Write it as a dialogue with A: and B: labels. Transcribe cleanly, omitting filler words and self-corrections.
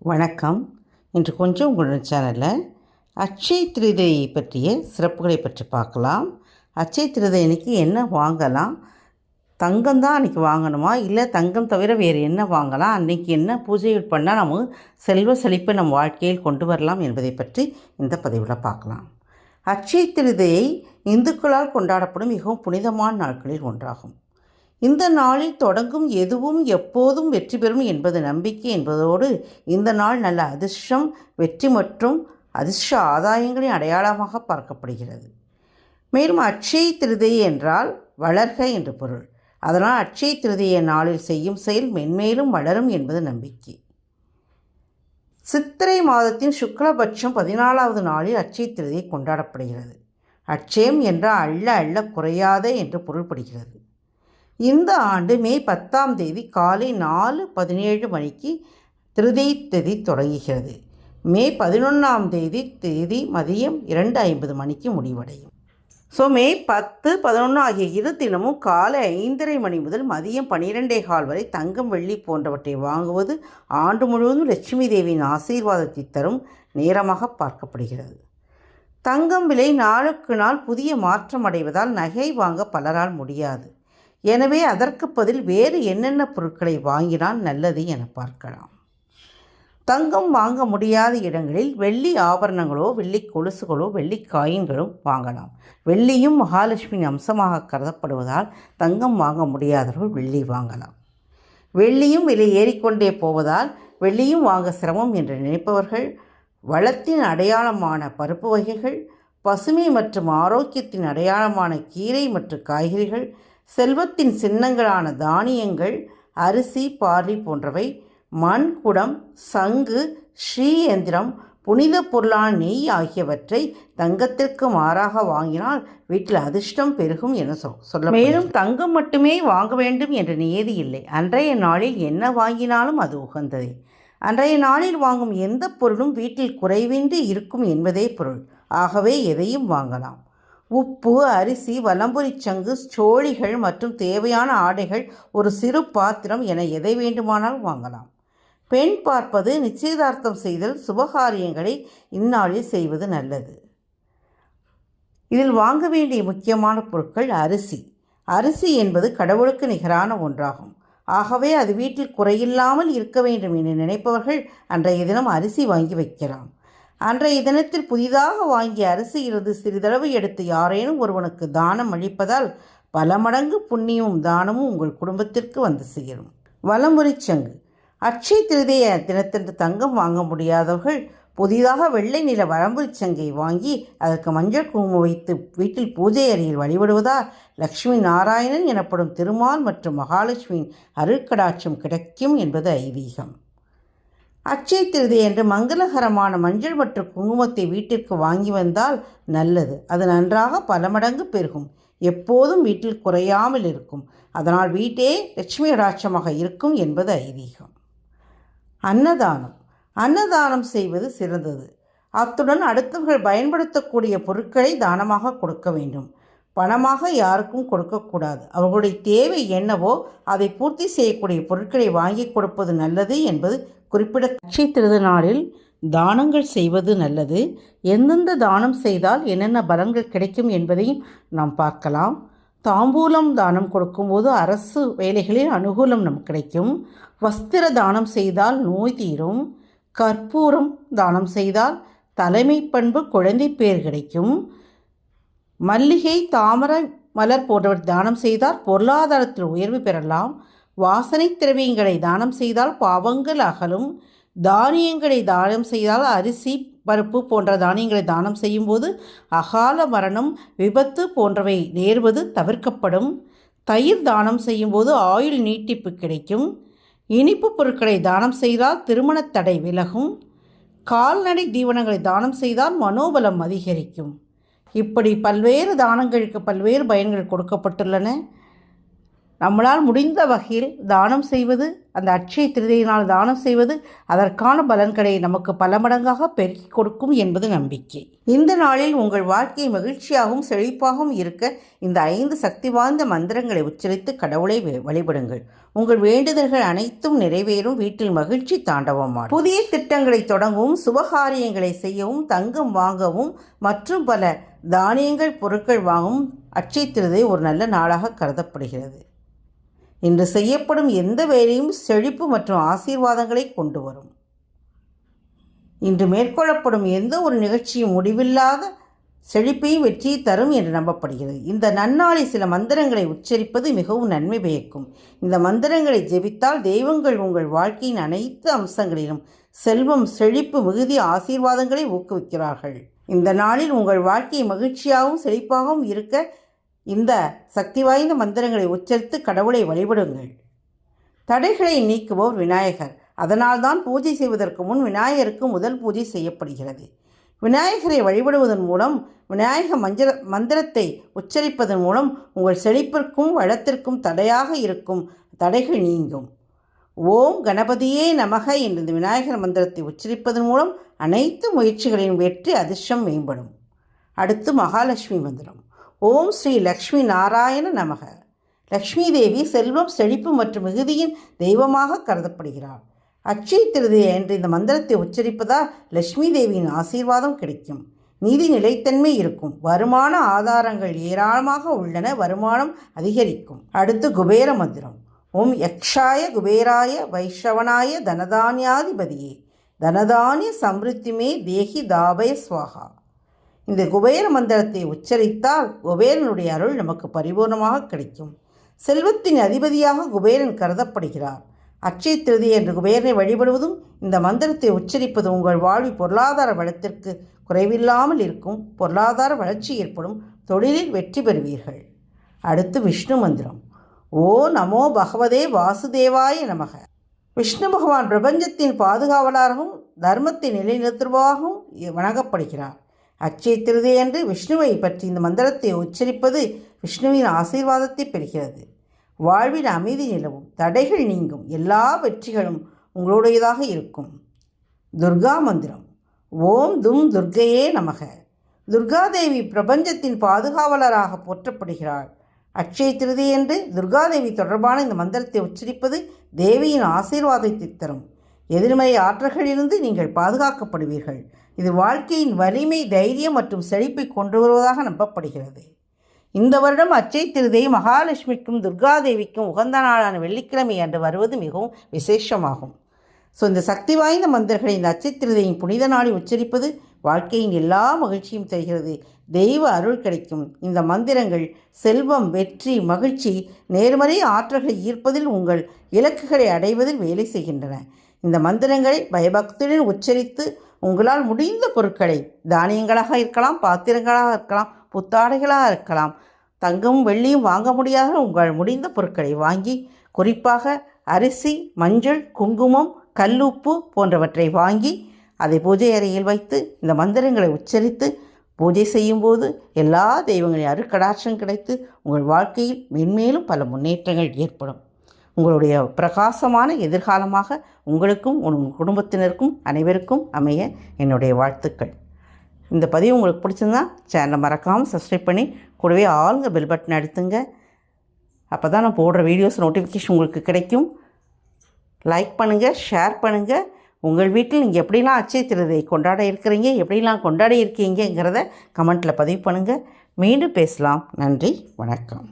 A: வணக்கம். இன்று கொஞ்சம் உங்களுடைய சேனலில் அட்சய திருதியை பற்றிய சிறப்புகளை பற்றி பார்க்கலாம். அட்சய திருதியை அன்றைக்கி என்ன வாங்கலாம், தங்கம் தான் அன்றைக்கி வாங்கணுமா, இல்லை தங்கம் தவிர வேறு என்ன வாங்கலாம், அன்றைக்கி என்ன பூஜைகள் பண்ணால் நம்ம செல்வ செழிப்பை நம் வாழ்க்கையில் கொண்டு வரலாம் என்பதை பற்றி இந்த பதிவில் பார்க்கலாம். அட்சய திருதியை இந்துக்களால் கொண்டாடப்படும் மிகவும் புனிதமான நாட்களில் ஒன்றாகும். இந்த நாளில் தொடங்கும் எதுவும் எப்போதும் வெற்றி பெறும் என்பது நம்பிக்கை என்பதோடு இந்த நாள் நல்ல அதிர்ஷ்டம், வெற்றி மற்றும் அதிர்ஷ்ட ஆதாயங்களின் அடையாளமாக பார்க்கப்படுகிறது. மேலும் அட்சய திருதியை என்றால் வளர்க என்று பொருள். அதனால் அட்சய திருதியை நாளில் செய்யும் செயல் மென்மேலும் வளரும் என்பது நம்பிக்கை. சித்திரை மாதத்தின் சுக்லபட்சம் 14வது நாளில் அட்சய திருதியை கொண்டாடப்படுகிறது. அட்சயம் என்றால் அள்ள அள்ள குறையாத என்று பொருள்படுகிறது. இந்த ஆண்டு மே 10ஆம் தேதி காலை 4:17 மணிக்கு திருதியை திதி தொடங்குகிறது. மே 11ஆம் தேதி மதியம் 2:50 மணிக்கு முடிவடையும். மே 10, 11 ஆகிய இரு தினமும் காலை 5:30 மணி முதல் மதியம் 12:15 வரை தங்கம், வெள்ளி போன்றவற்றை வாங்குவது ஆண்டு முழுவதும் லட்சுமி தேவியின் ஆசீர்வாதத்தை தரும் நேரமாக பார்க்கப்படுகிறது. தங்கம் விலை நாளுக்கு நாள் புதிய மாற்றம் அடைவதால் நகை வாங்க பலரால் முடியாது. எனவே அதற்கு பதில் வேறு என்னென்ன பொருட்களை வாங்கினால் நல்லது என பார்க்கலாம். தங்கம் வாங்க முடியாத இடங்களில் வெள்ளி ஆபரணங்களோ, வெள்ளி கொலுசுகளோ, வெள்ளி காயின்களும் வாங்கலாம். வெள்ளியும் மகாலட்சுமியின் அம்சமாக கருதப்படுவதால் தங்கம் வாங்க முடியாதவர்கள் வெள்ளி வாங்கலாம். வெள்ளியும் விலை ஏறிக்கொண்டே போவதால் வெள்ளியும் வாங்க சிரமம் என்று நினைப்பவர்கள் வளத்தின் அடையாளமான பருப்பு வகைகள், பசுமை மற்றும் ஆரோக்கியத்தின் அடையாளமான கீரை மற்றும் காய்கறிகள், செல்வத்தின் சின்னங்களான தானியங்கள், அரிசி, பார்லி போன்றவை, மண் குடம், சங்கு, ஸ்ரீ எந்திரம், புனித பொருளான நெய் ஆகியவற்றை தங்கத்திற்கு மாறாக வாங்கினால் வீட்டில் அதிர்ஷ்டம் பெருகும் என சொல்ல. மேலும் தங்கம் மட்டுமே வாங்க வேண்டும் என்ற நியதி இல்லை. அன்றைய நாளில் என்ன வாங்கினாலும் அது உகந்ததே. அன்றைய நாளில் வாங்கும் எந்த பொருளும் வீட்டில் குறைவின்றி இருக்கும் என்பதே பொருள். ஆகவே எதையும் வாங்கலாம். உப்பு, அரிசி, வலம்புரி சங்கு, சோழிகள் மற்றும் தேவையான ஆடைகள், ஒரு சிறு பாத்திரம் என எதை வேண்டுமானாலும் வாங்கலாம். பெண் பார்ப்பது, நிச்சயதார்த்தம் செய்தல், சுபகாரியங்களை இந்நாளில் செய்வது நல்லது. இதில் வாங்க வேண்டிய முக்கியமான பொருட்கள் அரிசி. அரிசி என்பது கடவுளுக்கு நிகரான ஒன்றாகும். ஆகவே அது வீட்டில் குறையில்லாமல் இருக்க வேண்டும் என நினைப்பவர்கள் அன்றைய தினம் அரிசி வாங்கி வைக்கலாம். அன்றைய தினத்தில் புதிதாக வாங்கிய அரிசியிலிருந்து சிறிதளவு எடுத்து யாரேனும் ஒருவனுக்கு தானம் அளிப்பதால் பல மடங்கு புண்ணியமும் தானமும் உங்கள் குடும்பத்திற்கு வந்து சேரும். வலம்புரி சங்கு. அட்சய திருதியை தினத்தன்று தங்கம் வாங்க முடியாதவர்கள் புதிதாக வெள்ளை நிற வலம்புரி சங்கை வாங்கி அதற்கு மஞ்சள் குங்குமம் வைத்து வீட்டில் பூஜை அறையில் வழிபடுவதால் லக்ஷ்மி நாராயணன் எனப்படும் திருமால் மற்றும் மகாலட்சுமியின் அருட்கடாட்சம் கிடைக்கும் என்பது ஐதீகம். அட்சய திருதியை என்று மங்களகரமான மஞ்சள் மற்றும் குங்குமத்தை வீட்டிற்கு வாங்கி வந்தால் நல்லது. அது நன்றாக பல மடங்கு பெருகும். எப்போதும் வீட்டில் குறையாமல் இருக்கும். அதனால் வீட்டே லட்சுமி கடாட்சமாக இருக்கும் என்பது ஐதீகம். அன்னதானம். அன்னதானம் செய்வது சிறந்தது. அத்துடன் அடுத்தவர்கள் பயன்படுத்தக்கூடிய பொருட்களை தானமாக கொடுக்க வேண்டும். பணமாக யாருக்கும் கொடுக்கக்கூடாது. அவர்களுடைய தேவை என்னவோ அதை பூர்த்தி செய்யக்கூடிய பொருட்களை வாங்கி கொடுப்பது நல்லது என்பது குறிப்பிட. அட்சய திருதி நாளில் தானங்கள் செய்வது நல்லது. எந்தெந்த தானம் செய்தால் என்னென்ன பலன்கள் கிடைக்கும் என்பதையும் நாம் பார்க்கலாம். தாம்பூலம் தானம் கொடுக்கும்போது அரசு வேலைகளில் அனுகூலம் நமக்கு கிடைக்கும். வஸ்திர தானம் செய்தால் நோய் தீரும். கற்பூரம் தானம் செய்தால் தலைமை பண்பு, குழந்தை பேர் கிடைக்கும். மல்லிகை, தாமரை மலர் போன்றவற்றை தானம் செய்தால் பொருளாதாரத்தில் உயர்வு பெறலாம். வாசனை திரவியங்களை தானம் செய்தால் பாவங்கள் அகலும். தானியங்களை தானம் செய்தால் அரிசி, பருப்பு போன்ற தானியங்களை தானம் செய்யும்போது அகால மரணம், விபத்து போன்றவை நேர்வது தவிர்க்கப்படும். தயிர் தானம் செய்யும்போது ஆயுள் நீட்டிப்பு கிடைக்கும். இனிப்பு பொருட்களை தானம் செய்தால் திருமண தடை விலகும். கால்நடை தீவனங்களை தானம் செய்தால் மனோபலம் அதிகரிக்கும். இப்படி பல்வேறு தானங்களுக்கு பல்வேறு பயன்கள் கொடுக்கப்பட்டுள்ளன. நம்மளால் முடிந்த வகையில் தானம் செய்வது, அந்த அட்சய திருதியினால் தானம் செய்வது அதற்கான பலன்களை நமக்கு பல மடங்காக பெருக்கிக் கொடுக்கும் என்பது நம்பிக்கை. இந்த நாளில் உங்கள் வாழ்க்கை மகிழ்ச்சியாகவும் செழிப்பாகவும் இருக்க இந்த 5 சக்தி வாய்ந்த மந்திரங்களை உச்சரித்து கடவுளை வழிபடுங்கள். உங்கள் வேண்டுதல்கள் அனைத்தும் நிறைவேறும். வீட்டில் மகிழ்ச்சி தாண்டவமாடும். புதிய திட்டங்களை தொடங்கவும், சுபகாரியங்களை செய்யவும், தங்கம் வாங்கவும் மற்றும் பல தானியங்கள் பொருட்கள் வாங்கவும் அட்சய திருதி ஒரு நல்ல நாளாக கருதப்படுகிறது. இன்று செய்யப்படும் எந்த வேலையும் செழிப்பு மற்றும் ஆசீர்வாதங்களை கொண்டு வரும். இன்று மேற்கொள்ளப்படும் எந்த ஒரு நிகழ்ச்சியும் முடிவில்லாத செழிப்பையும் வெற்றியை தரும் என்று நம்பப்படுகிறது. இந்த நன்னாளில் சில மந்திரங்களை உச்சரிப்பது மிகவும் நன்மை பயக்கும். இந்த மந்திரங்களை ஜெபித்தால் தெய்வங்கள் உங்கள் வாழ்க்கையின் அனைத்து அம்சங்களிலும் செல்வம், செழிப்பு, மிகுதி, ஆசீர்வாதங்களை ஊக்குவிக்கிறார்கள். இந்த நாளில் உங்கள் வாழ்க்கை மகிழ்ச்சியாகவும் செழிப்பாகவும் இருக்க இந்த சக்தி வாய்ந்த மந்திரங்களை உச்சரித்து கடவுளை வழிபடுங்கள். தடைகளை நீக்குபவர் விநாயகர். அதனால்தான் பூஜை செய்வதற்கு முன் விநாயகருக்கு முதல் பூஜை செய்யப்படுகிறது. விநாயகரை வழிபடுவதன் மூலம், விநாயக மந்திரத்தை உச்சரிப்பதன் மூலம் உங்கள் செழிப்பிற்கும் வளத்திற்கும் தடையாக இருக்கும் தடைகள் நீங்கும். ஓம் கணபதியே நமக என்ற இந்த விநாயகர் மந்திரத்தை உச்சரிப்பதன் மூலம் அனைத்து முயற்சிகளின் வெற்றி, அதிர்ஷ்டம் மேம்படும். அடுத்து மகாலட்சுமி மந்திரம். ஓம் ஸ்ரீ லக்ஷ்மி நாராயண நமக. லக்ஷ்மி தேவி செல்வம், செழிப்பு மற்றும் மிகுதியின் தெய்வமாக கருதப்படுகிறார். அட்சய திருதியை என்ற இந்த மந்திரத்தை உச்சரிப்பதால் லக்ஷ்மி தேவியின் ஆசீர்வாதம் கிடைக்கும். நீதி நிலைத்தன்மை இருக்கும். வருமான ஆதாரங்கள் ஏராளமாக உள்ளன. வருமானம் அதிகரிக்கும். அடுத்து குபேர மந்திரம். ஓம் யக்ஷாய குபேராய வைஷ்ணவனாய தனதானியாதிபதியே தனதானிய சம்ருத்திமே தேகி தாபய ஸ்வாகா. இந்த குபேர மந்திரத்தை உச்சரித்தால் குபேரனுடைய அருள் நமக்கு பரிபூர்ணமாக கிடைக்கும். செல்வத்தின் அதிபதியாக குபேரன் கருதப்படுகிறார். அட்சய திருதி என்று குபேரனை வழிபடுவதும் இந்த மந்திரத்தை உச்சரிப்பதும் உங்கள் வாழ்வில் பொருளாதார வளத்திற்கு குறைவில்லாமல் இருக்கும். பொருளாதார வளர்ச்சி ஏற்படும். தொழிலில் வெற்றி பெறுவீர்கள். அடுத்து விஷ்ணு மந்திரம். ஓ நமோ பகவதே வாசுதேவாய நமக. விஷ்ணு பகவான் பிரபஞ்சத்தின் பாதுகாவலராகவும் தர்மத்தை நிலைநிறுத்துவாகவும் வணங்கப்படுகிறார். அட்சய திருதி என்று விஷ்ணுவை பற்றி இந்த மந்திரத்தை உச்சரிப்பது விஷ்ணுவின் ஆசீர்வாதத்தை பெறுகிறது. வாழ்வில் அமைதி நிலவும். தடைகள் நீங்கும். எல்லா வெற்றிகளும் உங்களுடையதாக இருக்கும். துர்கா மந்திரம். ஓம் தும் துர்க்கையே நமக. துர்காதேவி பிரபஞ்சத்தின் பாதுகாவலராக போற்றப்படுகிறாள். அட்சய திருதி என்று துர்காதேவி தொடர்பான இந்த மந்திரத்தை உச்சரிப்பது தேவியின் ஆசீர்வாதத்தை தரும். எதிர்மறை ஆற்றல்களிலிருந்து நீங்கள் பாதுகாக்கப்படுவீர்கள். இது வாழ்க்கையின் வலிமை, தைரியம் மற்றும் செழிப்பை கொண்டு வருவதாக நம்பப்படுகிறது. இந்த வருடம் அட்சய திருதி மகாலட்சுமிக்கும் துர்காதேவிக்கும் உகந்த நாளான வெள்ளிக்கிழமை அன்று வருவது மிகவும் விசேஷமாகும். இந்த சக்தி வாய்ந்த மந்திரங்களை இந்த அட்சய திருதியின் புனித நாளில் உச்சரிப்பது வாழ்க்கையின் எல்லா மகிழ்ச்சியும் தருகிறது. தெய்வ அருள் கிடைக்கும். இந்த மந்திரங்கள் செல்வம், வெற்றி, மகிழ்ச்சி, நேர்மறை ஆற்றல்களை ஈர்ப்பதில், உங்கள் இலக்குகளை அடைவதில் வேலை செய்கின்றன. இந்த மந்திரங்களை பயபக்தியுடன் உச்சரித்து உங்களால் முடிந்த பொருட்களை, தானியங்களாக இருக்கலாம், பாத்திரங்களாக இருக்கலாம், புத்தாடைகளாக இருக்கலாம், தங்கமும் வெள்ளியும் வாங்க முடியாத உங்கள் முடிந்த பொருட்களை வாங்கி, குறிப்பாக அரிசி, மஞ்சள், குங்குமம், கல்லுப்பு போன்றவற்றை வாங்கி அதை பூஜை அறையில் வைத்து இந்த மந்திரங்களை உச்சரித்து பூஜை செய்யும்போது எல்லா தெய்வங்களின் அருட்கடாட்சம் கிடைத்து உங்கள் வாழ்க்கையில் மென்மேலும் பல முன்னேற்றங்கள் ஏற்படும். உங்களுடைய பிரகாசமான எதிர்காலமாக உங்களுக்கும் உங்கள் குடும்பத்தினருக்கும் அனைவருக்கும் அமைய என்னுடைய வாழ்த்துக்கள். இந்த பதிவு உங்களுக்கு பிடிச்சிருந்தா சேனலை மறக்காமல் சப்ஸ்கிரைப் பண்ணி கூடவே ஆளுங்க பெல் பட்டன் அழுத்துங்க. அப்போ தான் நான் போடுற வீடியோஸ் நோட்டிஃபிகேஷன் உங்களுக்கு கிடைக்கும். லைக் பண்ணுங்கள், ஷேர் பண்ணுங்கள். உங்கள் வீட்டில் நீங்கள் எப்படிலாம் அட்சய திருதியை கொண்டாட இருக்கிறீங்க, எப்படிலாம் கொண்டாடி இருக்கீங்கிறத கமெண்ட்டில் பதிவு பண்ணுங்கள். மீண்டும் பேசலாம். நன்றி, வணக்கம்.